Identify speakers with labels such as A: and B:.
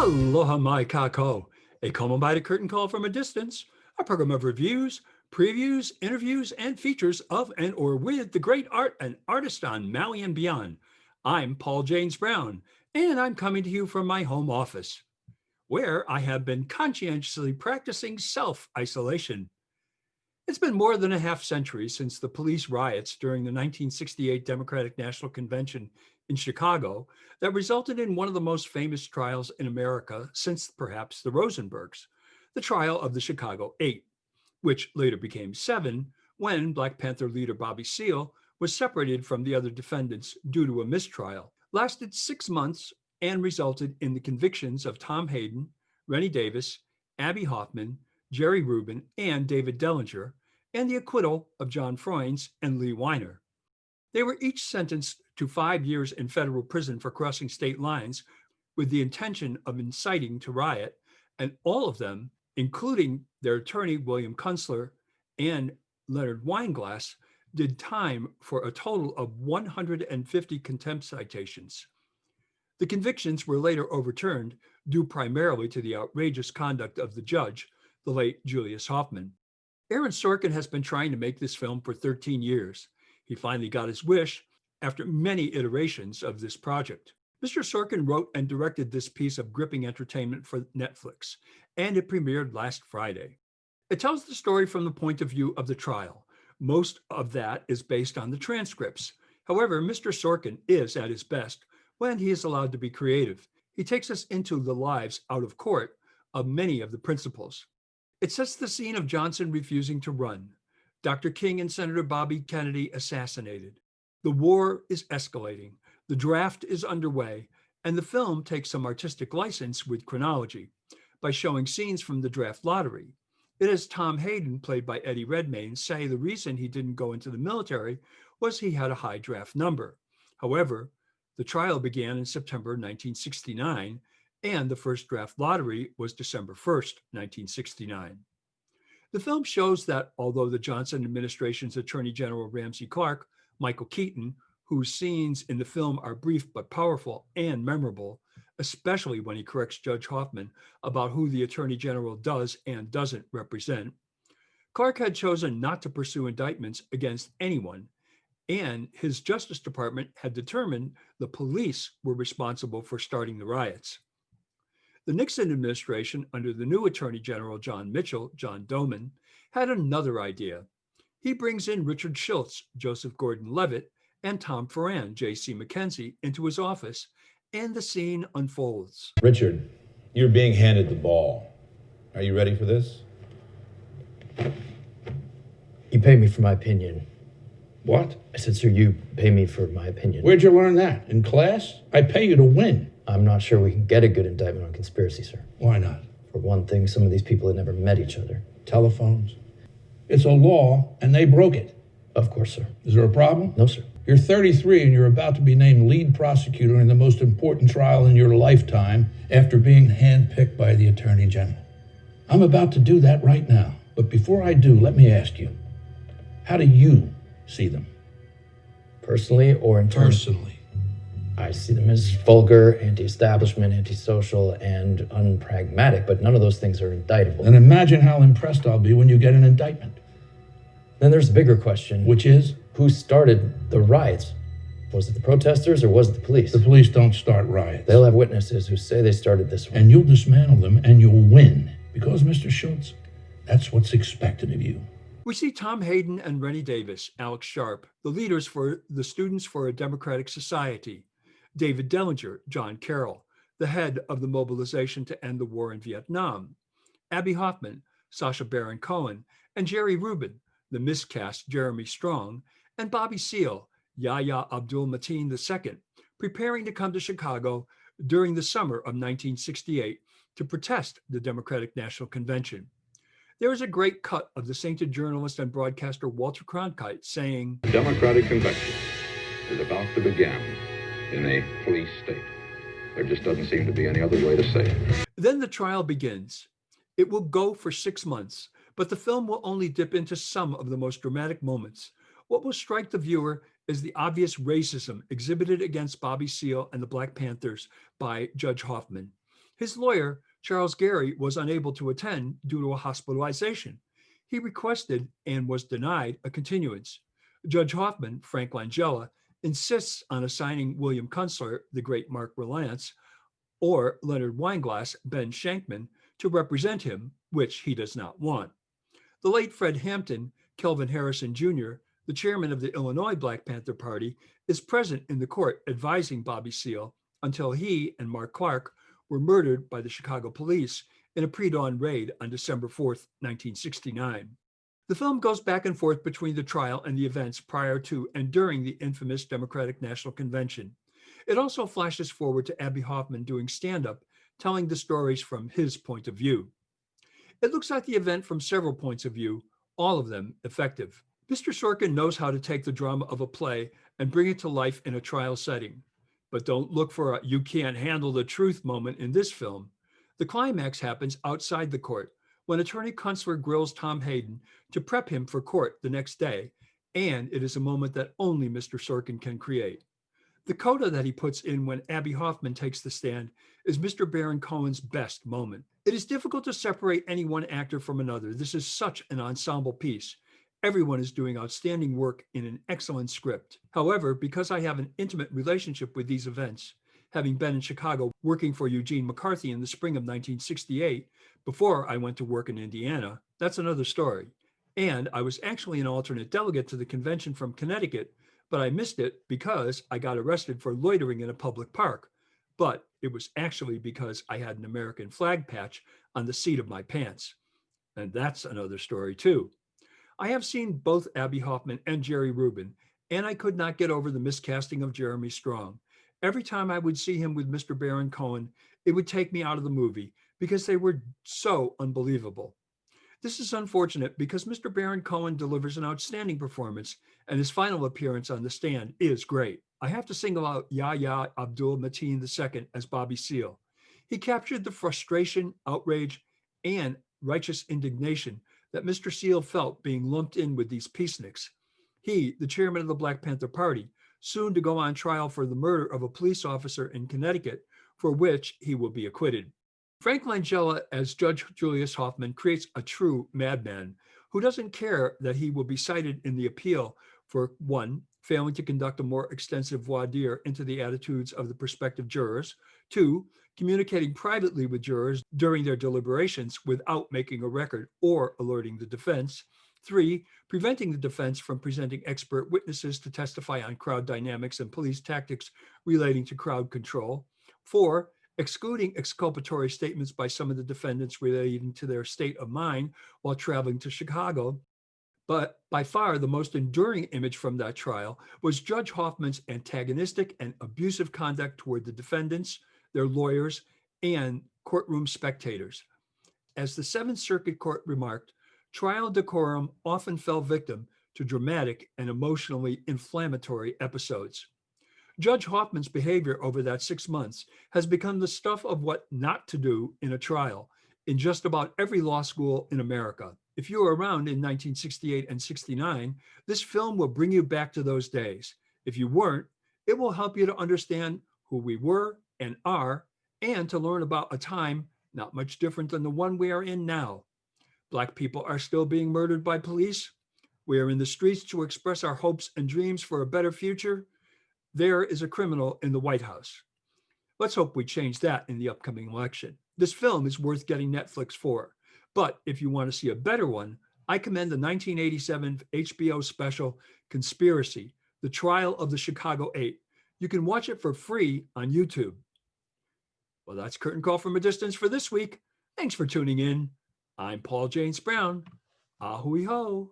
A: Aloha mai kako, a come by the curtain call from a distance, a program of reviews, previews, interviews, and features of and or with the great art and artist on Maui and beyond. I'm Paul James Brown, and I'm coming to you from my home office, where I have been conscientiously practicing self-isolation. It's been more than a half century since the police riots during the 1968 Democratic National Convention in Chicago that resulted in one of the most famous trials in America since perhaps the Rosenbergs, the trial of the Chicago Eight, which later became Seven when Black Panther leader Bobby Seale was separated from the other defendants due to a mistrial, lasted 6 months and resulted in the convictions of Tom Hayden, Rennie Davis, Abbie Hoffman, Jerry Rubin, and David Dellinger, and the acquittal of John Froines and Lee Weiner. They were each sentenced to 5 years in federal prison for crossing state lines with the intention of inciting to riot, and all of them, including their attorney William Kunstler and Leonard Weinglass, did time for a total of 150 contempt citations. The convictions were later overturned due primarily to the outrageous conduct of the judge, the late Julius Hoffman. Aaron Sorkin has been trying to make this film for 13 years. He finally got his wish after many iterations of this project. Mr. Sorkin wrote and directed this piece of gripping entertainment for Netflix, and it premiered last Friday. It tells the story from the point of view of the trial. Most of that is based on the transcripts. However, Mr. Sorkin is at his best when he is allowed to be creative. He takes us into the lives out of court of many of the principals. It sets the scene of Johnson refusing to run, Dr. King and Senator Bobby Kennedy assassinated. The war is escalating, the draft is underway, and the film takes some artistic license with chronology by showing scenes from the draft lottery. It has Tom Hayden, played by Eddie Redmayne, say the reason he didn't go into the military was he had a high draft number. However, the trial began in September 1969, and the first draft lottery was December 1st, 1969. The film shows that although the Johnson administration's Attorney General Ramsey Clark, Michael Keaton, whose scenes in the film are brief but powerful and memorable, especially when he corrects Judge Hoffman about who the Attorney General does and doesn't represent, Clark had chosen not to pursue indictments against anyone, and his Justice Department had determined the police were responsible for starting the riots. The Nixon administration, under the new Attorney General John Domen, had another idea. He brings in Richard Schultz, Joseph Gordon-Levitt, and Tom Ferran, J.C. McKenzie, into his office, and the scene unfolds.
B: Richard, you're being handed the ball. Are you ready for this?
C: You pay me for my opinion.
D: What?
C: I said, sir, you pay me for my opinion.
D: Where'd you learn that? In class? I pay you to win.
C: I'm not sure we can get a good indictment on conspiracy, sir.
D: Why not?
C: For one thing, some of these people had never met each other.
D: Telephones. It's a law, and they broke it.
C: Of course, sir.
D: Is there a problem?
C: No, sir.
D: You're 33 and you're about to be named lead prosecutor in the most important trial in your lifetime after being handpicked by the Attorney General. I'm about to do that right now. But before I do, let me ask you, how do you see them?
C: Personally or in terms?
D: Personally.
C: I see them as vulgar, anti-establishment, antisocial, and unpragmatic, but none of those things are indictable.
D: Then imagine how impressed I'll be when you get an indictment.
C: Then there's a bigger question.
D: Which is?
C: Who started the riots? Was it the protesters or was it the police?
D: The police don't start riots.
C: They'll have witnesses who say they started this one.
D: And you'll dismantle them and you'll win. Because, Mr. Schultz, that's what's expected of you.
A: We see Tom Hayden and Rennie Davis, Alex Sharp, the leaders for the Students for a Democratic Society, David Dellinger, John Carroll, the head of the mobilization to end the war in Vietnam, Abbie Hoffman, Sacha Baron Cohen, and Jerry Rubin, the miscast Jeremy Strong, and Bobby Seale, Yahya Abdul Mateen II, preparing to come to Chicago during the summer of 1968 to protest the Democratic National Convention. There is a great cut of the sainted journalist and broadcaster Walter Cronkite saying,
E: The Democratic Convention is about to begin in a police state. There just doesn't seem to be any other way to say it.
A: Then the trial begins. It will go for 6 months, but the film will only dip into some of the most dramatic moments. What will strike the viewer is the obvious racism exhibited against Bobby Seale and the Black Panthers by Judge Hoffman. His lawyer, Charles Gary, was unable to attend due to a hospitalization. He requested and was denied a continuance. Judge Hoffman, Frank Langella, insists on assigning William Kunstler, the great Mark Rylance, or Leonard Weinglass, Ben Shankman, to represent him, which he does not want. The late Fred Hampton, Kelvin Harrison Jr., the chairman of the Illinois Black Panther Party, is present in the court advising Bobby Seale until he and Mark Clark were murdered by the Chicago police in a pre-dawn raid on December 4th, 1969. The film goes back and forth between the trial and the events prior to and during the infamous Democratic National Convention. It also flashes forward to Abbie Hoffman doing stand-up, telling the stories from his point of view. It looks at the event from several points of view, all of them effective. Mr. Sorkin knows how to take the drama of a play and bring it to life in a trial setting. But don't look for a "you can't handle the truth" moment in this film. The climax happens outside the court when attorney Kunstler grills Tom Hayden to prep him for court the next day, and it is a moment that only Mr. Sorkin can create. The coda that he puts in when Abbie Hoffman takes the stand is Mr. Baron Cohen's best moment. It is difficult to separate any one actor from another. This is such an ensemble piece. Everyone is doing outstanding work in an excellent script. However, because I have an intimate relationship with these events, having been in Chicago working for Eugene McCarthy in the spring of 1968, before I went to work in Indiana, that's another story. And I was actually an alternate delegate to the convention from Connecticut, but I missed it because I got arrested for loitering in a public park. But it was actually because I had an American flag patch on the seat of my pants. And that's another story too. I have seen both Abbie Hoffman and Jerry Rubin, and I could not get over the miscasting of Jeremy Strong. Every time I would see him with Mr. Baron Cohen, it would take me out of the movie because they were so unbelievable. This is unfortunate because Mr. Baron Cohen delivers an outstanding performance, and his final appearance on the stand is great. I have to single out Yahya Abdul-Mateen II as Bobby Seale. He captured the frustration, outrage, and righteous indignation that Mr. Seale felt being lumped in with these peaceniks. He, the chairman of the Black Panther Party, soon to go on trial for the murder of a police officer in Connecticut, for which he will be acquitted. Frank Langella as Judge Julius Hoffman creates a true madman who doesn't care that he will be cited in the appeal for, one, failing to conduct a more extensive voir dire into the attitudes of the prospective jurors, two, communicating privately with jurors during their deliberations without making a record or alerting the defense, three, preventing the defense from presenting expert witnesses to testify on crowd dynamics and police tactics relating to crowd control, four, excluding exculpatory statements by some of the defendants relating to their state of mind while traveling to Chicago. But by far the most enduring image from that trial was Judge Hoffman's antagonistic and abusive conduct toward the defendants, their lawyers, and courtroom spectators. As the Seventh Circuit Court remarked, trial decorum often fell victim to dramatic and emotionally inflammatory episodes. Judge Hoffman's behavior over that 6 months has become the stuff of what not to do in a trial in just about every law school in America. If you were around in 1968 and 69, this film will bring you back to those days. If you weren't, it will help you to understand who we were and are, and to learn about a time not much different than the one we are in now. Black people are still being murdered by police. We are in the streets to express our hopes and dreams for a better future. There is a criminal in the White House. Let's hope we change that in the upcoming election. This film is worth getting Netflix for. But if you want to see a better one, I commend the 1987 HBO special Conspiracy, The Trial of the Chicago 8. You can watch it for free on YouTube. Well, that's Curtain Call from a Distance for this week. Thanks for tuning in. I'm Paul James Brown. Ahui ho.